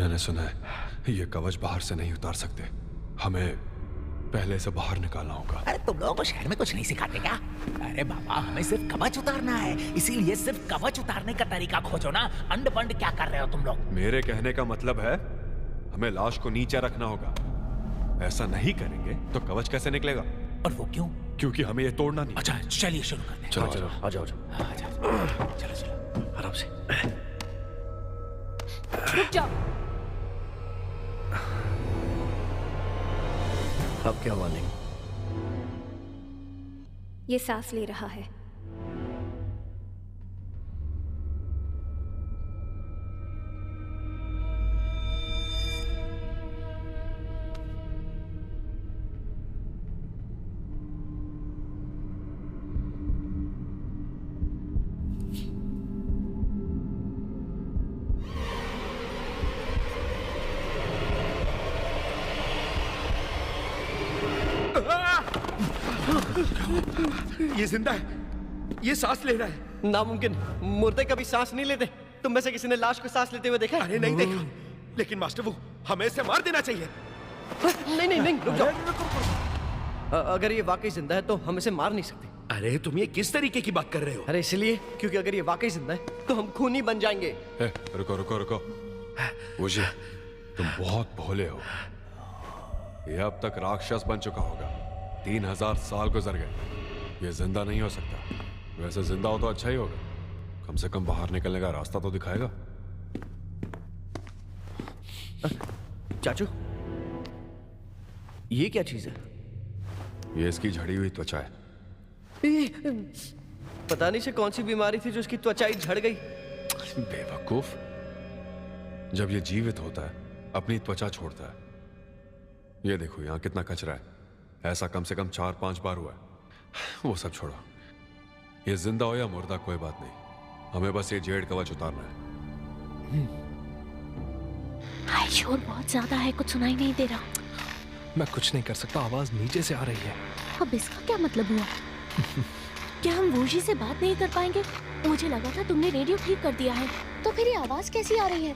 मैंने सुना है ये कवच बाहर से नहीं उतार सकते, हमें पहले से बाहर निकालना होगा। अरे तुम लोगों को शहर में कुछ नहीं सिखाते क्या? अरे बाबा, हमें सिर्फ कवच उतारना है, इसीलिए सिर्फ कवच उतारने का तरीका खोजो ना। अंड बंड क्या कर रहे हो तुम लोग? मेरे कहने का मतलब है हमें लाश को नीचे रखना होगा। ऐसा नहीं करेंगे तो कवच कैसे निकलेगा? और वो क्यों? क्योंकि हमें ये तोड़ना नहीं। अच्छा चलिए शुरू करते हैं। चलो चलो आ जाओ चलो चलो आराम से। रुक जाओ। अब क्या हुआ? नहीं, ये सांस ले रहा है। ये जिंदा है, ये सांस ले रहा है। नामुमकिन, मुर्दे कभी सांस नहीं लेते। तुम में से किसी ने लाश को सांस लेते हुए देखा है? अरे नहीं देखा, लेकिन मास्टर वो हमें इसे मार देना चाहिए। नहीं नहीं नहीं, रुक जाओ। अगर ये वाकई जिंदा है तो हम इसे मार नहीं सकते। अरे तुम ये किस तरीके की बात कर रहे हो? अरे इसलिए क्योंकि अगर ये वाकई जिंदा है तो हम खूनी बन जाएंगे। रुको रुको रुको, मुझे तुम बहुत भोले हो। ये अब तक राक्षस बन चुका होगा, 3000 साल गुजर गए। ये जिंदा नहीं हो सकता। वैसे जिंदा हो तो अच्छा ही होगा, कम से कम बाहर निकलने का रास्ता तो दिखाएगा। चाचू, ये क्या चीज है? ये इसकी झड़ी हुई त्वचा है। पता नहीं से कौन सी बीमारी थी जो उसकी त्वचा ही झड़ गई। बेवकूफ, जब ये जीवित होता है अपनी त्वचा छोड़ता है। ये देखो यहां कितना कचरा है, ऐसा कम से कम 4-5 बार हुआ है। वो सब छोड़ो, ये जिंदा हो या मुर्दा कोई बात नहीं, हमें बस ये जेड कवच उतारना है। हाय, शोर बहुत ज्यादा है, कुछ सुनाई नहीं दे रहा। मैं कुछ नहीं कर सकता, आवाज नीचे से आ रही है। अब इसका क्या मतलब हुआ? क्या हम वोजी से बात नहीं कर पाएंगे? मुझे लगा था तुमने रेडियो ठीक कर दिया है, तो फिर ये आवाज कैसी आ रही है?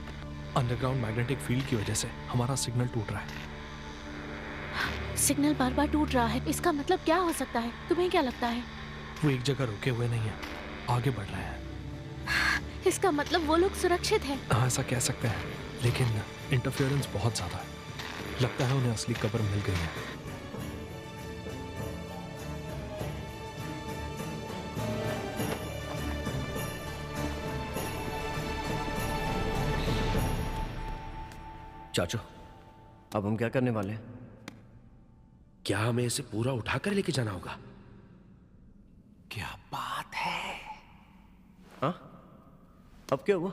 अंडरग्राउंड मैग्नेटिक फील्ड की वजह से हमारा सिग्नल टूट रहा है। सिग्नल बार बार टूट रहा है, इसका मतलब क्या हो सकता है? तुम्हें क्या लगता है? वो एक जगह रुके हुए नहीं है, आगे बढ़ रहे हैं। इसका मतलब वो लोग सुरक्षित हैं। हाँ, ऐसा कह सकते हैं, लेकिन इंटरफेरेंस बहुत ज्यादा है। लगता है उन्हें असली कब्र मिल गई है। चाचू, अब हम क्या करने वाले हैं? क्या हमें इसे पूरा उठाकर लेके जाना होगा? क्या बात है? हाँ, अब क्या हुआ?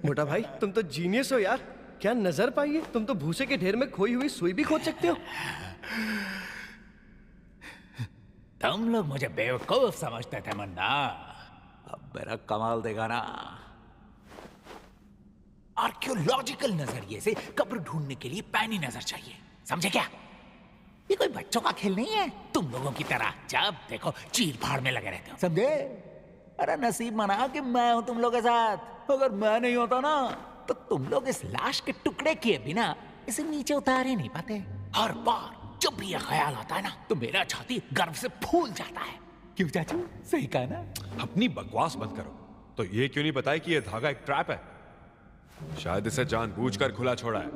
मोटा भाई, तुम तो जीनियस हो यार। क्या नजर पाई है? तुम तो भूसे के ढेर में खोई हुई सुई भी खोज सकते हो। तुम लोग मुझे बेवकूफ समझते थे मन्ना, अब मेरा कमाल देगा ना। आर्कियोलॉजिकल नजरिए से कब्र ढूंढने के लिए पैनी नजर चाहिए, समझे क्या? ये कोई बच्चों का खेल नहीं है, तुम लोगों की तरह जब देखो चीर फाड़ में लगे रहते हो, समझे? अरे नसीब मना कि मैं हूं तुम लोग के साथ। अगर मैं नहीं होता ना तो तुम लोग इस लाश के टुकड़े किए बिना इसे नीचे उतार ही नहीं पाते। हर बार जब भी यह ख्याल आता है ना तो मेरा छाती गर्व से फूल जाता है। क्यों चाचू, सही कहा ना? अपनी बकवास बंद करो। तो ये क्यों नहीं बताया कि ये धागा एक ट्रैप है? शायद इसे जानबूझकर खुला छोड़ा है।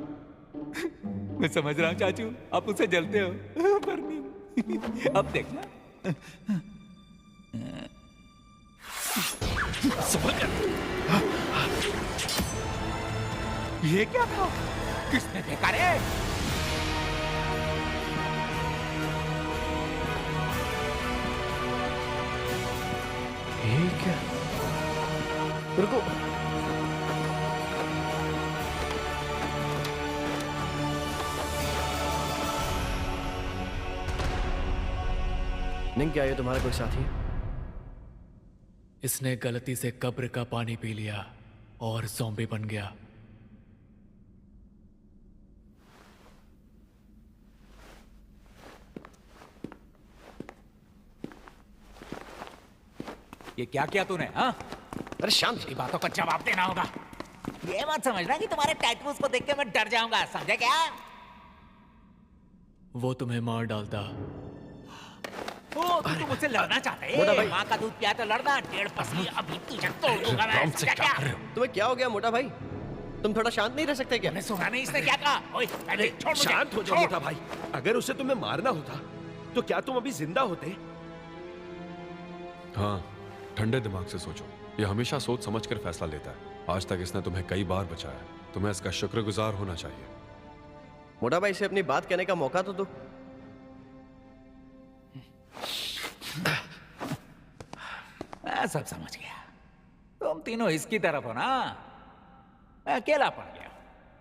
मैं समझ रहा हूँ चाचू, आप उसे जलते हो पर नहीं। अब देखना। ये क्या था? किसने फेंका रे? ये क्या? रुको, नहीं, क्या ये तुम्हारा कोई साथी है? इसने गलती से कब्र का पानी पी लिया और ज़ॉम्बी बन गया। ये क्या किया तूने? हाँ, अरे शांत की बातों का जवाब देना होगा। ये मत समझना कि तुम्हारे टैटूज को देख के मैं डर जाऊंगा, समझे क्या? वो तुम्हें मार डालता। ओ, तू मुझसे लड़ना चाहता मोटा है? भाई। माँ का दूध पिया तो लड़ना, 1.5 पसली अभी तुझे तोड़ दूंगा मैं, समझा क्या? तुम्हें क्या हो गया मोटा भाई? तुम थोड़ा शांत नहीं रह सकते क्या? तूने सुना नहीं इसने क्या कहा? ओए, अरे छोड़ मुझे, शांत हो जाओ छोड़। मोटा भाई। अगर उसे तुम्हें मारना होता तो क्या तुम अभी जिंदा होते? हाँ, ठंडे दिमाग से सोचो। ये हमेशा सोच समझ कर फैसला लेता है। आज तक इसने तुम्हें कई बार बचाया। तुम्हें इसका शुक्रगुजार होना चाहिए। मोटा भाई से अपनी बात कहने का मौका तो दो। मैं सब समझ गया। तुम तीनों इसकी तरफ हो ना? मैं अकेला पड़ गया,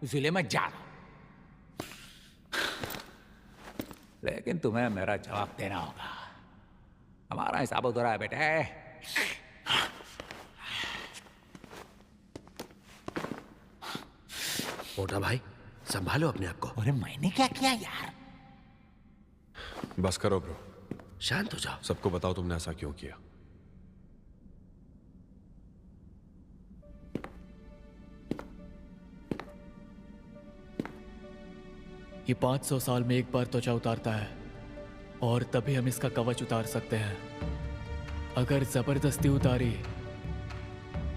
इसीलिए मैं जा रहा हूं। लेकिन तुम्हें मेरा जवाब देना होगा। हमारा हिसाब उधरा है बेटे। मोटा भाई, संभालो अपने आप को। अरे मैंने क्या किया यार? बस करो ब्रो, शांत हो जाओ। सबको बताओ तुमने ऐसा क्यों किया। ये 500 साल में एक बार त्वचा उतारता है और तभी हम इसका कवच उतार सकते हैं। अगर जबरदस्ती उतारी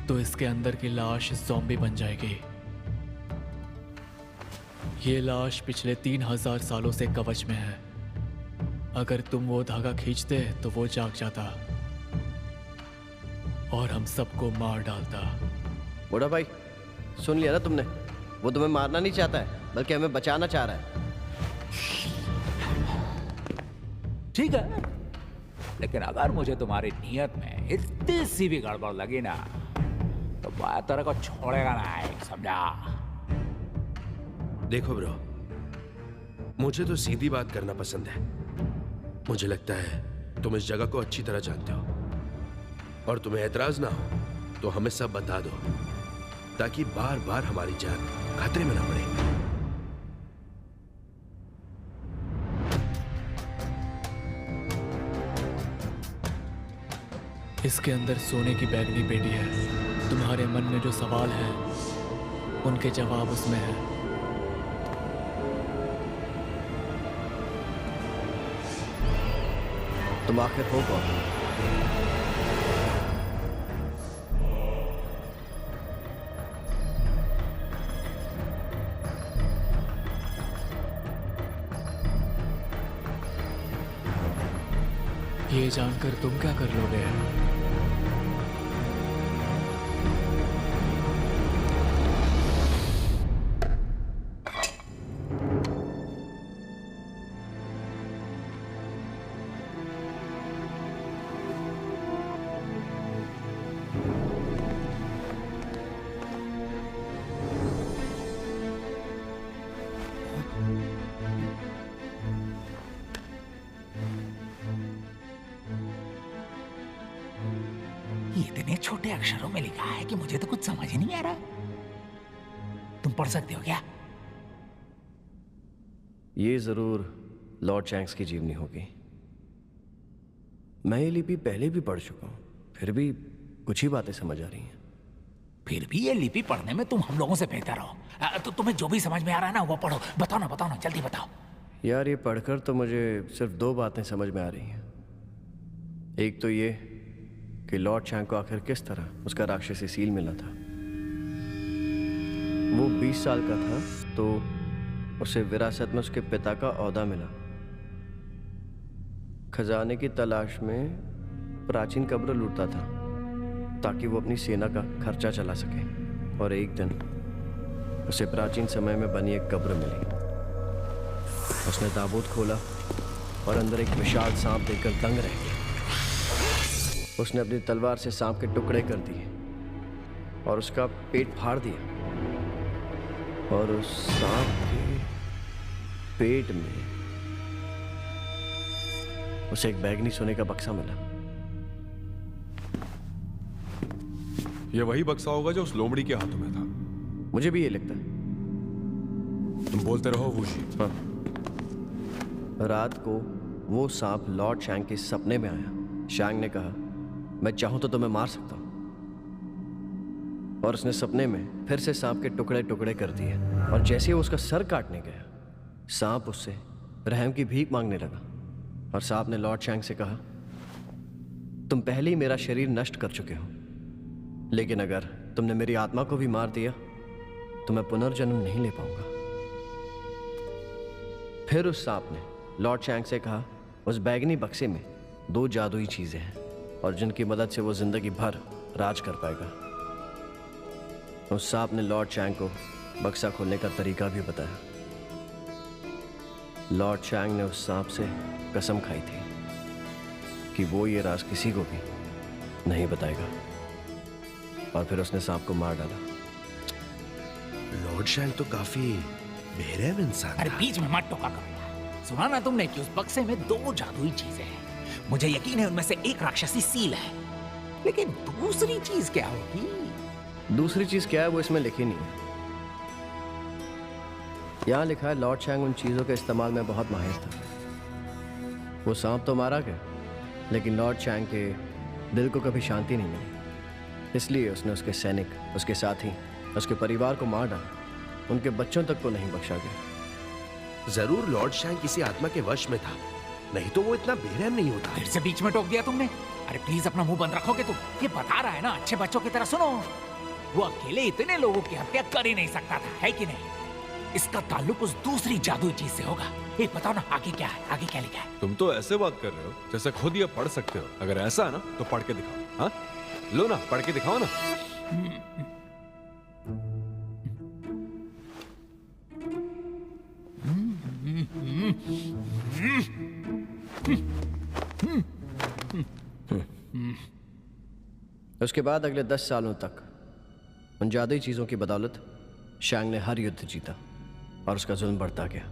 तो इसके अंदर की लाश ज़ॉम्बी बन जाएगी। ये लाश पिछले 3000 सालों से कवच में है। अगर तुम वो धागा खींचते तो वो जाग जाता और हम सबको मार डालता। मोटा भाई, सुन लिया ना तुमने? वो तुम्हें मारना नहीं चाहता है, बल्कि हमें बचाना चाह रहा है। ठीक है, लेकिन अगर मुझे तुम्हारी नियत में इतनी सी भी गड़बड़ लगी ना, तो मैं तेरे को छोड़ेगा ना, समझा? देखो ब्रो, मुझे तो सीधी बात करना पसंद है। मुझे लगता है तुम इस जगह को अच्छी तरह जानते हो, और तुम्हें एतराज ना हो तो हमें सब बता दो, ताकि बार बार हमारी जान खतरे में ना पड़े। इसके अंदर सोने की बैगनी पेटी है। तुम्हारे मन में जो सवाल है उनके जवाब उसमें है। तुम आखिर हो कौन? ये जानकर तुम क्या कर लोगे? इतने छोटे अक्षरों में लिखा है कि मुझे तो कुछ समझ ही नहीं आ रहा। तुम पढ़ सकते हो क्या? ये जरूर लॉर्ड चैंक्स की जीवनी होगी। मैं ये लिपि पहले भी पढ़ चुका हूं, फिर भी कुछ ही बातें समझ आ रही हैं। फिर भी ये लिपि पढ़ने में तुम हम लोगों से बेहतर हो। तो तुम्हें जो भी समझ में आ रहा है ना, वो पढ़ो। बताओ ना, जल्दी बताओ। यार, ये पढ़कर तो मुझे सिर्फ दो बातें समझ में आ रही हैं। एक तो ये कि लॉर्ड चैंक को आखिर किस तरह उसका राक्षसी सील मिला था। वो 20 साल का था तो उसे विरासत में उसके पिता का ओहदा मिला। खजाने की तलाश में प्राचीन कब्र लूटता था ताकि वो अपनी सेना का खर्चा चला सके। और एक दिन उसे प्राचीन समय में बनी एक कब्र मिली। उसने ताबूत खोला और अंदर एक विशाल सांप देखकर दंग रह गया। उसने अपनी तलवार से सांप के टुकड़े कर दिए और उसका पेट फाड़ दिया। और उस सांप के पेट में उसे एक बैगनी सोने का बक्सा मिला। ये वही बक्सा होगा जो उस लोमड़ी के हाथों में था। मुझे भी ये लगता है। तुम बोलते रहो वूशी। हाँ। रात को वो सांप लॉर्ड शैंक के सपने में आया। शैंक ने कहा मैं चाहूं तो तुम्हें मार सकता हूं। और उसने सपने में फिर से सांप के टुकड़े टुकड़े कर दिए, और जैसे ही वो उसका सर काटने गया, सांप उससे रहम की भीख मांगने लगा। और सांप ने लॉर्ड चैंग से कहा, तुम पहले ही मेरा शरीर नष्ट कर चुके हो, लेकिन अगर तुमने मेरी आत्मा को भी मार दिया तो मैं पुनर्जन्म नहीं ले पाऊंगा। फिर उस सांप ने लॉर्ड चैंग से कहा, उस बैगनी बक्से में 2 जादुई चीजें हैं और जिनकी मदद से वो जिंदगी भर राज कर पाएगा। उस सांप ने लॉर्ड चैंग को बक्सा खोलने का तरीका भी बताया। लॉर्ड चैंग ने उस सांप से कसम खाई थी कि वो ये राज किसी को भी नहीं बताएगा, और फिर उसने सांप को मार डाला। लॉर्ड शैंग तो काफी बेरहम इंसान अरे था। बीच में मत टोका करो। सुना ना तुमने कि उस बक्से में 2 जादुई चीजें हैं। मुझे यकीन है उनमें से एक राक्षसी सील है, लेकिन दूसरी चीज क्या होगी? दूसरी चीज क्या है वो इसमें लिखी नहीं है। यहां लिखा है लॉर्ड चैंग उन चीजों के इस्तेमाल में बहुत माहिर था। वो सांप तो मारा गया, लेकिन लॉर्ड चैंग के दिल को कभी शांति नहीं मिली, इसलिए उसने उसके सैनिक, उसके साथी, उसके परिवार को मार डाला। उनके बच्चों तक को नहीं बख्शा गया। जरूर लॉर्ड शैंग किसी आत्मा के वश में था, नहीं तो वो इतना बेरहम नहीं होता। फिर से बीच में टोक दिया तुमने। अरे प्लीज अपना मुंह बंद रखोगे तुम? ये बता रहा है ना, अच्छे बच्चों की तरह सुनो। वो अकेले इतने लोगों की हत्या कर ही नहीं सकता था, है कि नहीं? इसका ताल्लुक उस दूसरी जादुई चीज से होगा। ये बताओ ना, आगे क्या है? आगे क्या लिखा है? तुम तो ऐसे बात कर रहे हो जैसे खुद ये पढ़ सकते हो। अगर ऐसा है ना तो पढ़ के दिखाओ। हाँ, लो ना, पढ़ के दिखाओ ना। उसके बाद अगले 10 सालों तक उन जादुई चीजों की बदौलत शैंग ने हर युद्ध जीता और उसका जुल्म बढ़ता गया।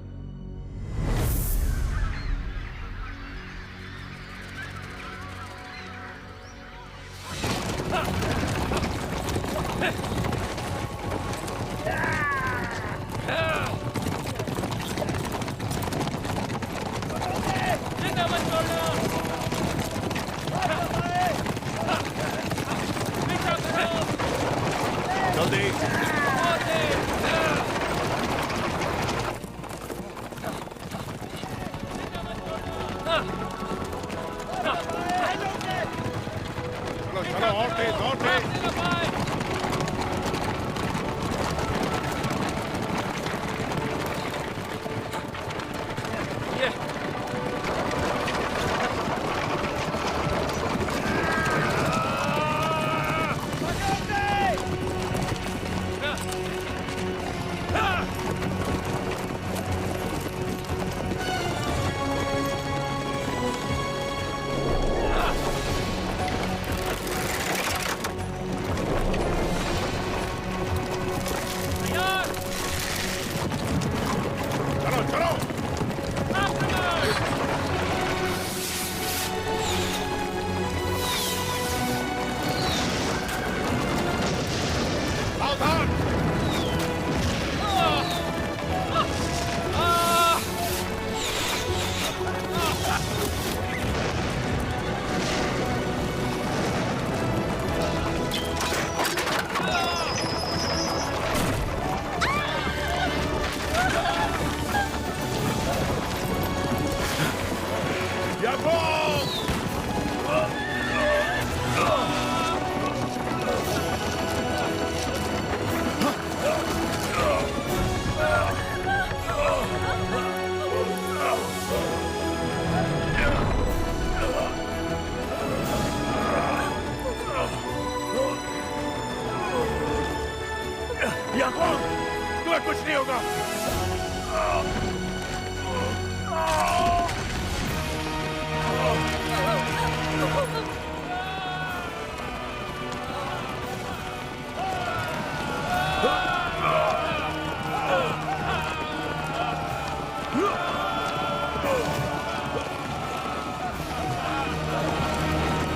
तुम्हें कुछ नहीं होगा।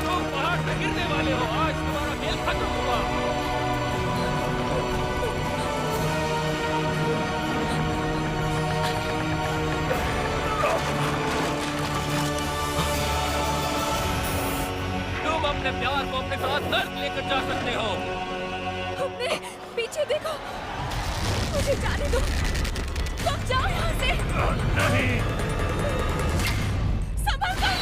तुम पहाड़ से गिरने वाले हो, आज तुम्हारा खेल खत्म हुआ। तुम अपने प्यार परिवार को अपने साथ नर्क लेकर जा सकते हो। अपने पीछे देखो, मुझे जाने दो, तुम जाओ यहाँ से। नहीं। संभल कर।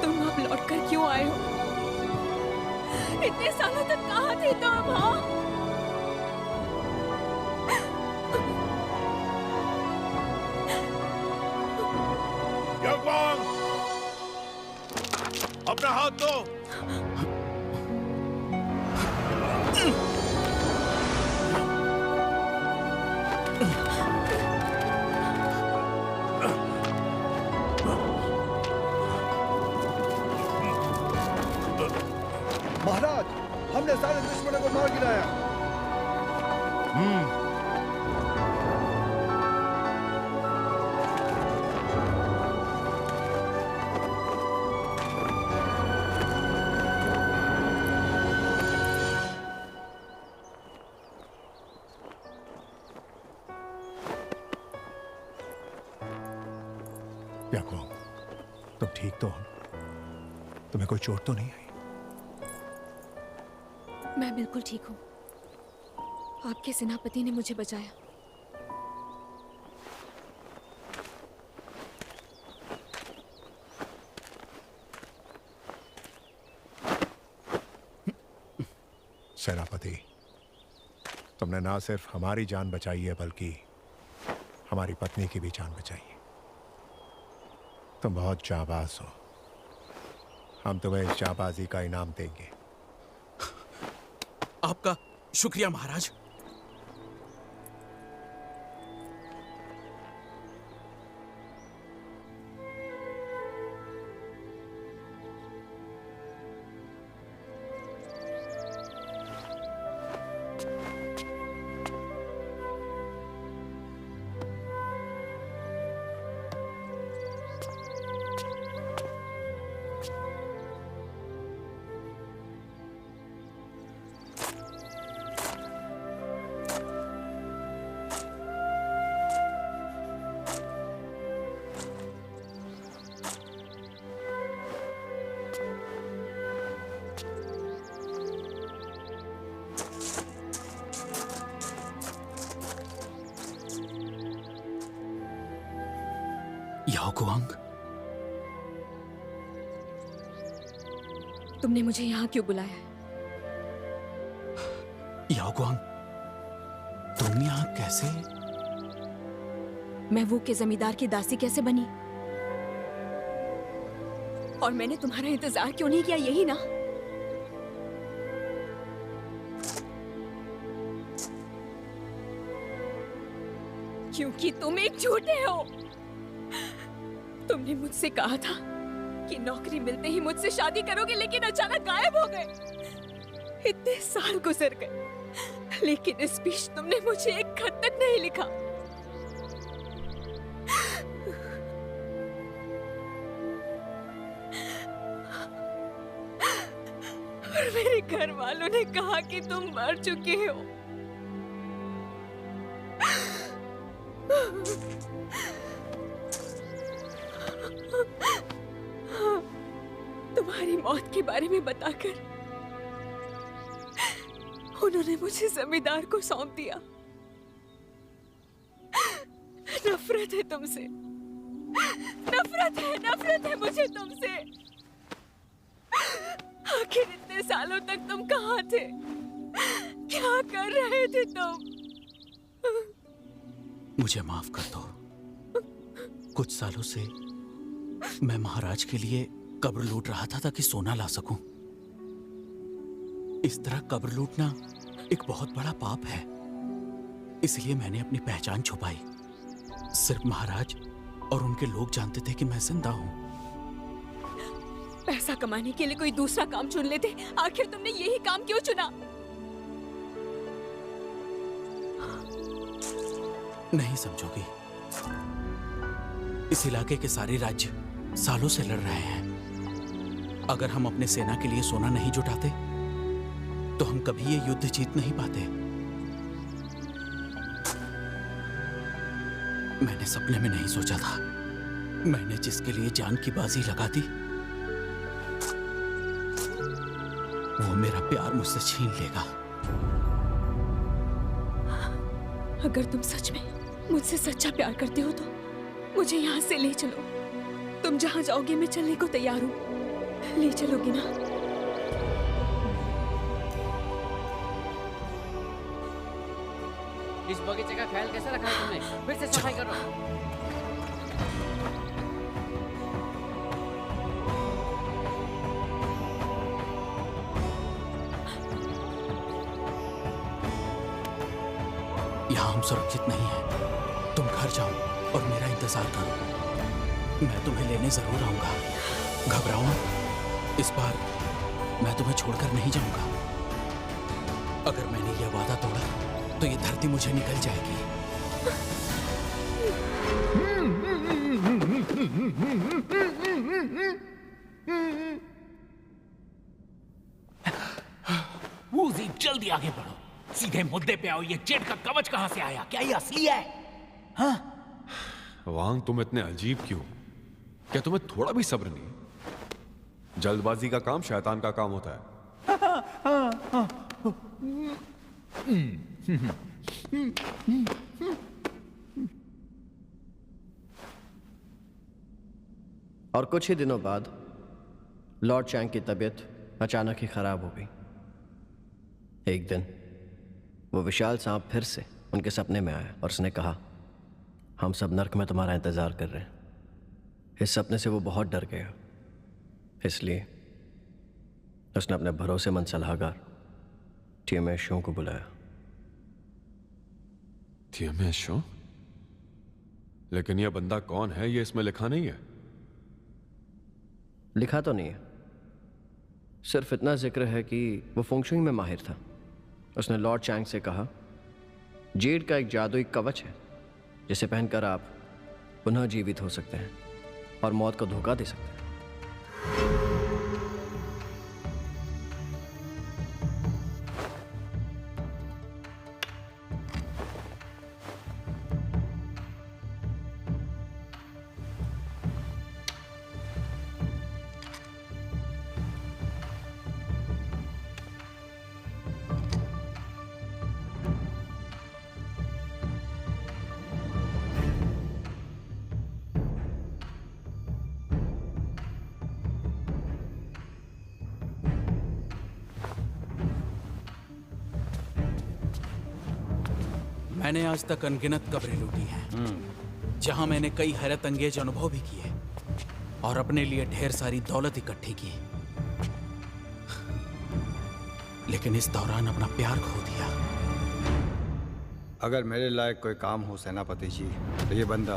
तुम अब लौट कर क्यों आए हो? इतने सालों तक कहाँ थे तुम? हाँ, याओ, अपना हाथ दो। महाराज, हमने सारे दुश्मनों को मार गिराया। याकूब, तुम ठीक तो हो? तुम्हें कोई चोट तो नहीं आई? मैं बिल्कुल ठीक हूँ। आपके सेनापति ने मुझे बचाया। सेनापति, तुमने ना सिर्फ हमारी जान बचाई है बल्कि हमारी पत्नी की भी जान बचाई है। तुम बहुत जाबाज हो। हम तुम्हें इस जाबाजी का इनाम देंगे। आपका शुक्रिया महाराज। याओगुआंग, तुमने मुझे यहाँ क्यों बुलाया है? याओगुआंग, तुम यहाँ कैसे? मैं वो के जमींदार की दासी कैसे बनी? और मैंने तुम्हारा इंतजार क्यों नहीं किया, यही ना? क्योंकि तुम एक झूठे हो। तुमने मुझसे कहा था कि नौकरी मिलते ही मुझसे शादी करोगे, लेकिन अचानक गायब हो गए। इतने साल गुजर गए, लेकिन इस बीच तुमने मुझे एक खत तक नहीं लिखा। और मेरे घर वालों ने कहा कि तुम मर चुके हो। तुम्हारी मौत के बारे में बताकर उन्होंने मुझे जमींदार को सौंप दिया। नफरत है तुमसे, नफरत है मुझे तुमसे। आखिर इतने सालों तक तुम कहाँ थे? क्या कर रहे थे तुम? मुझे माफ कर दो। कुछ सालों से मैं महाराज के लिए कब्र लूट रहा था ताकि सोना ला सकूं। इस तरह कब्र लूटना एक बहुत बड़ा पाप है, इसलिए मैंने अपनी पहचान छुपाई। सिर्फ महाराज और उनके लोग जानते थे कि मैं जिंदा हूं। पैसा कमाने के लिए कोई दूसरा काम चुन लेते। आखिर तुमने यही काम क्यों चुना? नहीं समझोगी। इस इलाके के सारे राज्य सालों से लड़ रहे हैं। अगर हम अपने सेना के लिए सोना नहीं जुटाते तो हम कभी ये युद्ध जीत नहीं पाते। मैंने सपने में नहीं सोचा था मैंने जिसके लिए जान की बाजी लगा दी वो मेरा प्यार मुझसे छीन लेगा। अगर तुम सच में मुझसे सच्चा प्यार करते हो तो मुझे यहाँ से ले चलो। तुम जहाँ जाओगे मैं चलने को तैयार हूँ। ले चलोगी ना? इस बगीचे का ख्याल कैसे रखा है तुमने? फिर से सफाई करो। यहाँ हम सुरक्षित नहीं हैं। तुम घर जाओ और मेरा इंतजार करो। मैं तुम्हें लेने जरूर आऊंगा। घबराओ मत। इस बार मैं तुम्हें छोड़कर नहीं जाऊंगा। अगर मैंने यह वादा तोड़ा तो ये धरती मुझे निकल जाएगी। वूजी, जल्दी आगे बढ़ो। सीधे मुद्दे पे आओ। ये जेड का कवच कहां से आया? क्या ये असली है? हाँ? वांग, तुम इतने अजीब क्यों? क्या तुम्हें थोड़ा भी सब्र नहीं? जल्दबाजी का काम शैतान का काम होता है। और कुछ ही दिनों बाद लॉर्ड चैंग की तबीयत अचानक ही खराब हो गई। एक दिन वो विशाल सांप फिर से उनके सपने में आया और उसने कहा, हम सब नर्क में तुम्हारा इंतजार कर रहे हैं। इस सपने से वो बहुत डर गया, इसलिए उसने अपने भरोसेमंद सलाहकार टीएमएस शो को बुलाया। TMS show? लेकिन यह बंदा कौन है ये इसमें लिखा नहीं है। लिखा तो नहीं है, सिर्फ इतना जिक्र है कि वो फेंगशुई में माहिर था। उसने लॉर्ड चैंग से कहा, जेड का एक जादुई कवच है जिसे पहनकर आप पुनः जीवित हो सकते हैं और मौत को धोखा दे सकते हैं। मैंने आज तक अनगिनत कब्रें लूटी हैं, जहां मैंने कई हैरत अंगेज अनुभव भी किए और अपने लिए ढेर सारी दौलत इकट्ठी की, लेकिन इस दौरान अपना प्यार खो दिया। अगर मेरे लायक कोई काम हो सेनापति जी, तो ये बंदा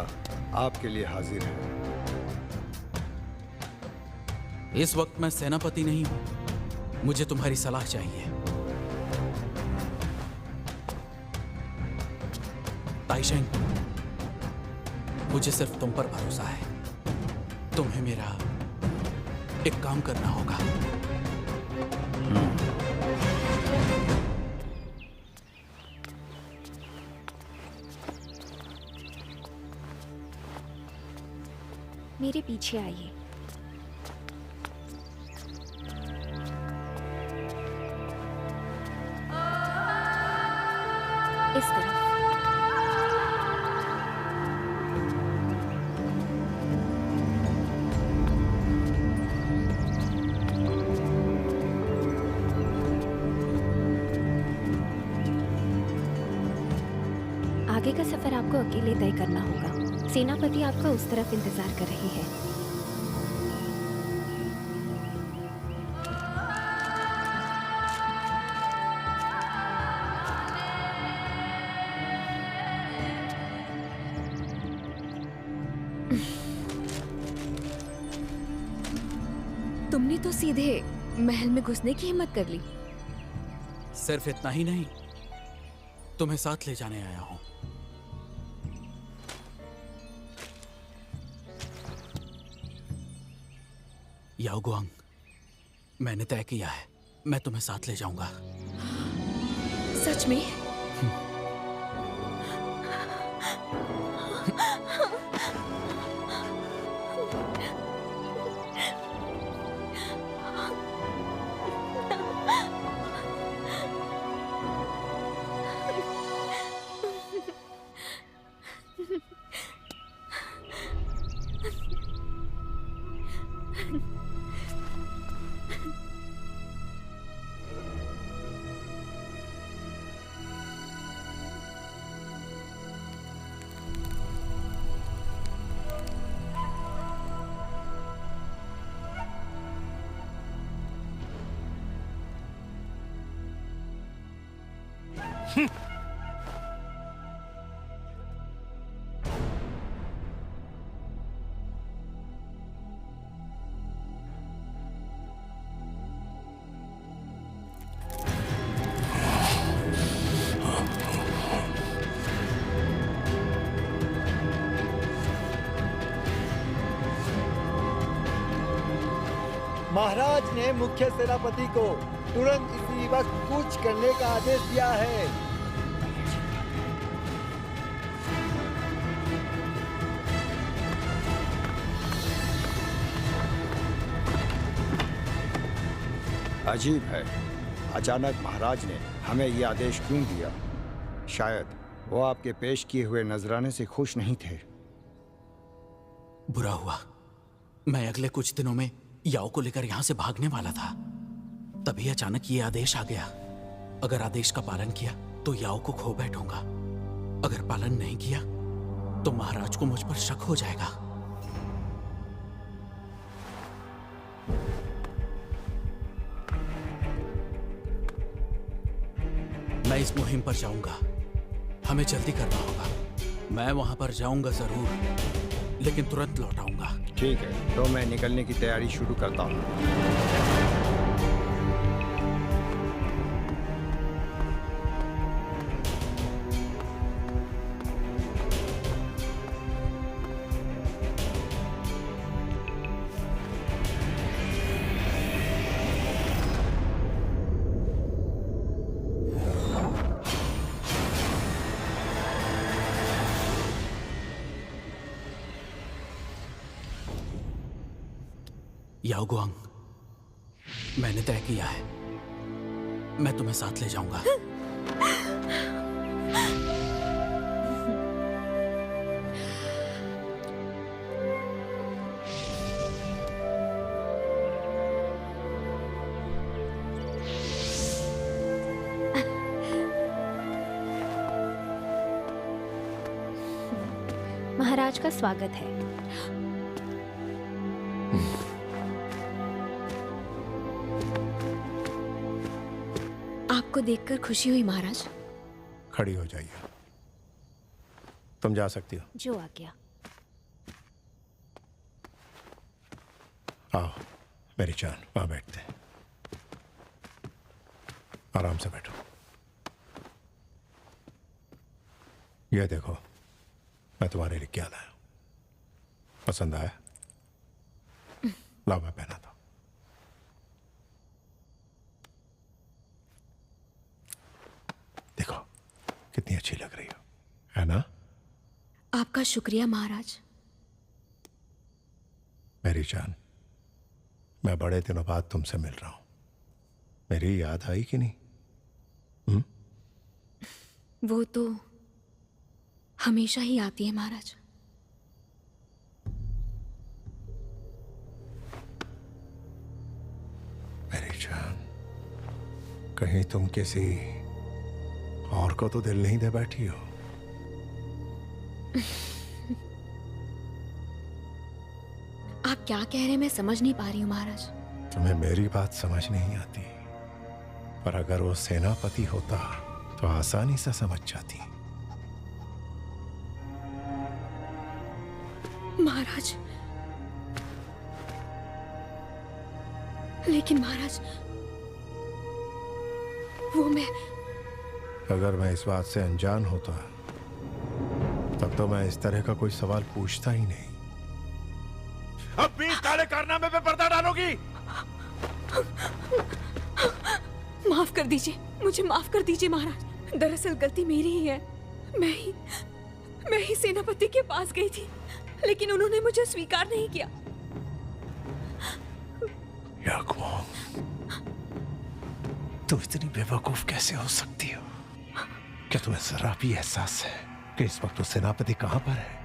आपके लिए हाजिर है। इस वक्त मैं सेनापति नहीं हूं, मुझे तुम्हारी सलाह चाहिए। ताइशेंग, मुझे सिर्फ तुम पर भरोसा है। तुम्हें मेरा एक काम करना होगा। मेरे पीछे आइए। इस तरफ। आगे का सफर आपको अकेले तय करना होगा। सेनापति आपका उस तरफ इंतजार कर रही है। तुमने तो सीधे महल में घुसने की हिम्मत कर ली। सिर्फ इतना ही नहीं, तुम्हें साथ ले जाने आया हूं। याओगुआंग, मैंने तय किया है, मैं तुम्हें साथ ले जाऊंगा। सच में? महाराज ने मुख्य सेनापति को तुरंत इसी वक्त कूच करने का आदेश दिया है। अजीब है, अचानक महाराज ने हमें यह आदेश क्यों दिया? शायद वो आपके पेश किए हुए नजराने से खुश नहीं थे। बुरा हुआ, मैं अगले कुछ दिनों में याओ को लेकर यहां से भागने वाला था, तभी अचानक ये आदेश आ गया। अगर आदेश का पालन किया तो याओ को खो बैठूंगा, अगर पालन नहीं किया तो महाराज को मुझ पर शक हो जाएगा। मैं इस मुहिम पर जाऊंगा, हमें जल्दी करना होगा। मैं वहां पर जाऊंगा जरूर, लेकिन तुरंत लौट आऊंगा। ठीक है, तो मैं निकलने की तैयारी शुरू करता हूँ। याओगुआंग, मैंने तय किया है, मैं तुम्हें साथ ले जाऊंगा। महाराज का स्वागत है। आपको देखकर खुशी हुई महाराज। खड़ी हो जाइए। तुम जा सकती हो। जो आ गया। आओ मेरी जान, वहां बैठते हैं। आराम से बैठो। ये देखो मैं तुम्हारे लिए क्या लाया। पसंद आया? लाओ मैं पहना था। देखो कितनी अच्छी लग रही हो, है ना? आपका शुक्रिया महाराज। मेरी जान, मैं बड़े दिनों बाद तुमसे मिल रहा हूं। मेरी याद आई कि नहीं? वो तो हमेशा ही आती है महाराज। मेरी जान, कहीं तुम किसी और को तो दिल नहीं दे बैठी हो? आप क्या कह रहे हैं मैं समझ नहीं पा रही हूँ महाराज। तुम्हें मेरी बात समझ नहीं आती, पर अगर वो सेनापति होता तो आसानी से समझ जाती। महाराज, लेकिन महाराज वो मैं अगर मैं इस बात से अनजान होता तब तो मैं इस तरह का कोई सवाल पूछता ही नहीं। अब भी इस काले कारनामे पे पर्दा डालोगी? माफ कर दीजिए, मुझे माफ कर दीजिए महाराज। दरअसल गलती मेरी ही है। मैं ही सेनापति के पास गई थी, लेकिन उन्होंने मुझे स्वीकार नहीं किया। तुम इतनी बेवकूफ कैसे हो सकती हो? क्या तुम्हें जरा भी एहसास है कि इस वक्त वो सेनापति कहां पर है?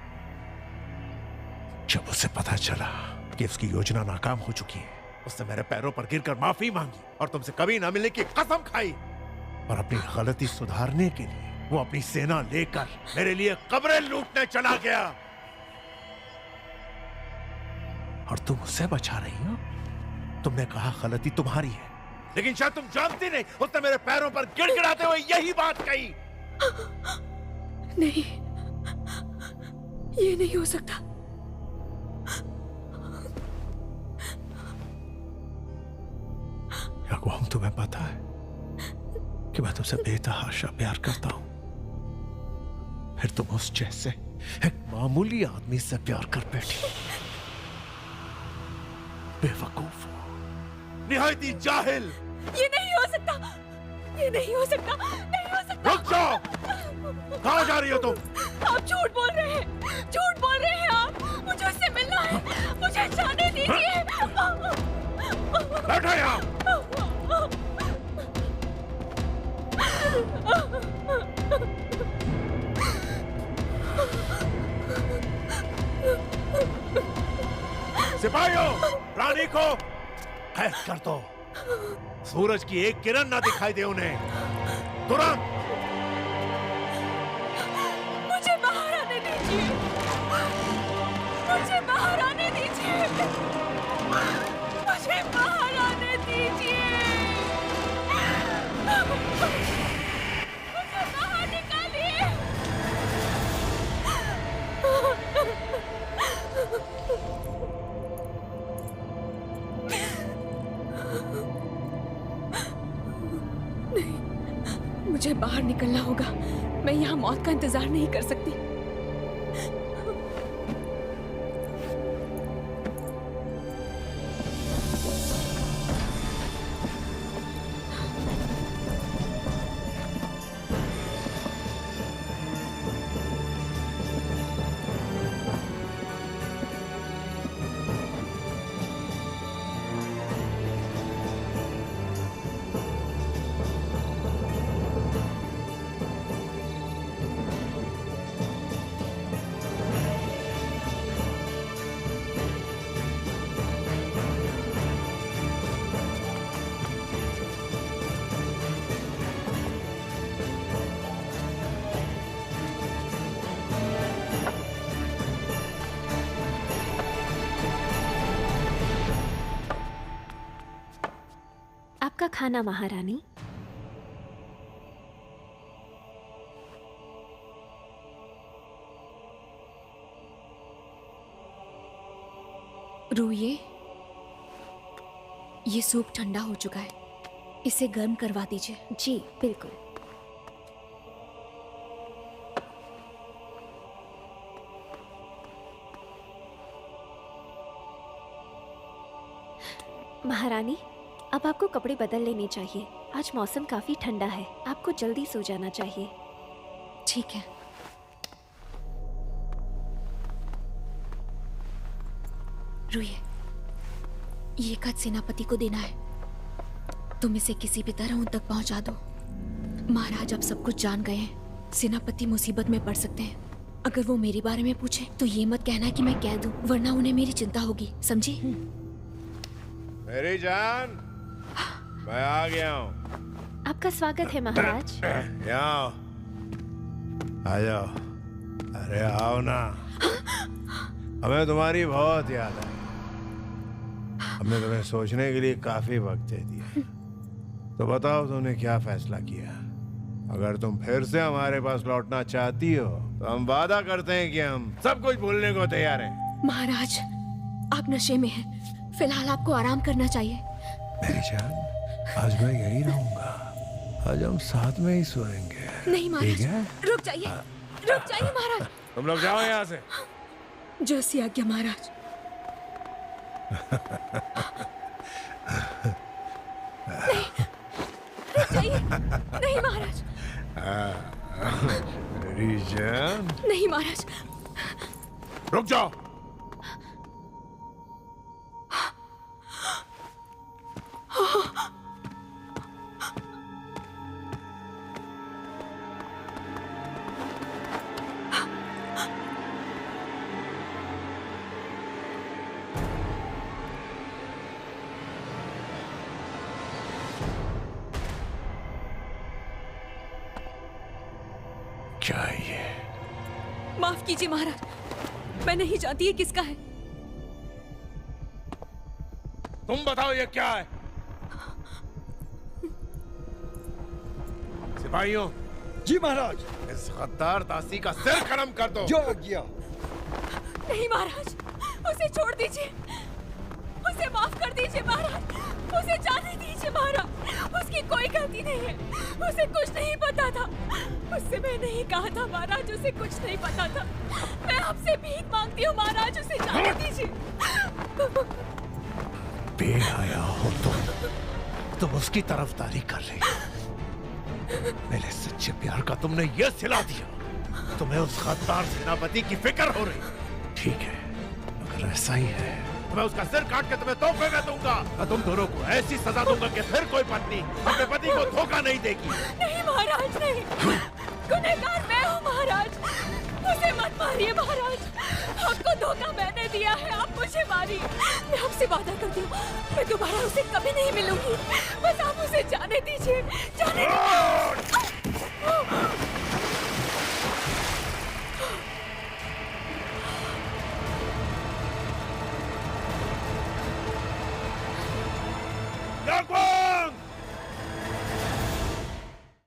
जब उसे पता चला कि उसकी योजना नाकाम हो चुकी है, उसने मेरे पैरों पर गिरकर माफी मांगी और तुमसे कभी ना मिलने की कसम खाई। और अपनी गलती सुधारने के लिए वो अपनी सेना लेकर मेरे लिए कब्रें लूटने चला गया। और तुम उसे बचा रही हो? तुमने कहा गलती तुम्हारी है, लेकिन शायद तुम जानती नहीं, उसने मेरे पैरों पर गिड़गिड़ाते हुए यही बात कही। नहीं, ये नहीं हो सकता। याकूब, तुम्हें पता है कि मैं तुमसे बेतहाशा प्यार करता हूं, फिर तुम उस जैसे एक मामूली आदमी से प्यार कर बैठी। बेवकूफ, निहायती जाहिल। ये नहीं हो सकता, ये नहीं हो सकता, नहीं हो सकता। रुक जाओ, कहां जा रही हो तुम? आप झूठ बोल रहे हैं, झूठ बोल रहे हैं आप। मुझे उससे मिलना है, मुझे जाने दीजिए। बैठो यहाँ। सिपाहियों, रानी को कैद कर दो। सूरज की एक किरण ना दिखाई दे उन्हें। तुरंत। मुझे बाहर आने दीजिए, मुझे बाहर आने दीजिए, मुझे बाहर आने दीजिए, मुझे बाहर निकालिए। नहीं, मुझे बाहर निकलना होगा। मैं यहाँ मौत का इंतजार नहीं कर सकती। आपका खाना महारानी। रूये, ये सूप ठंडा हो चुका है, इसे गर्म करवा दीजिए। जी बिल्कुल। महारानी, अब आपको कपड़े बदल लेने चाहिए। आज मौसम काफी ठंडा है, आपको जल्दी सो जाना चाहिए। ठीक है। रूये, ये खत सेनापति को देना है। तुम इसे किसी भी तरह उन तक पहुंचा दो। महाराज अब सब कुछ जान गए हैं। सेनापति मुसीबत में पड़ सकते हैं। अगर वो मेरे बारे में पूछे तो ये मत कहना कि मैं कह दूं, वरना उन्हें मेरी चिंता होगी, समझी? मेरी जान, मैं आ गया हूँ। आपका स्वागत है महाराज। यहाँ आ जाओ। अरे आओ ना, हमें तुम्हारी बहुत याद है। हमने तुम्हें सोचने के लिए काफी वक्त दे दिया। तो बताओ तुमने क्या फैसला किया? अगर तुम फिर से हमारे पास लौटना चाहती हो तो हम वादा करते हैं कि हम सब कुछ भूलने को तैयार हैं। महाराज, आप नशे में हैं। फिलहाल आपको आराम करना चाहिए। मेरी जान, आज मैं यही रहूंगा। आज हम साथ में ही सोएंगे। नहीं महाराज, ठीक है? रुक जाइए, रुक जाइए महाराज। तुम लोग जाओ यहाँ से। जो सी आज्ञा महाराज। नहीं, रुक जाइए। नहीं महाराज। मेरी जान। नहीं महाराज। रुक जाओ। क्या ये? माफ कीजिए महाराज, मैं नहीं जानती ये किसका है। तुम बताओ ये क्या है? सिपाहियों। जी महाराज। इस गद्दार दासी का सिर खत्म कर दो। जो आज्ञा। नहीं महाराज, उसे छोड़ दीजिए, उसे माफ कर दीजिए महाराज, उसे जाने दीजिए महाराज। उसकी कोई गलती नहीं है, उसे कुछ नहीं पता था। उससे मैं नहीं कहा था महाराज, उसे कुछ नहीं पता था। मैं आपसे भीख मांगती हूँ महाराज, उसे जाने दीजिए। बेहया हो तुम उसकी तरफदारी कर रही हो। मेरे सच्चे प्यार का तुमने यह सिला दिया। तुम्हें उस गद्दार सेनापति की फिक्र हो रही। ठीक है, अगर ऐसा ही है तो मैं उसका सिर काट के तुम्हें तोहफे में दूंगा। और तुम दोनों को ऐसी सजा दूंगा कि फिर कोई पत्नी अपने पति को धोखा नहीं देगी। नहीं महाराज, नहीं। गुनहगार मैं हूँ महाराज, उसे मत मारिए महाराज। आपको धोखा मैंने दिया है, आप मुझे मारिए। मैं आपसे वादा करती हूँ, मैं दोबारा उसे कभी नहीं मिलूंगी। बस आप उसे जाने दीजिए, जाने दीजिए।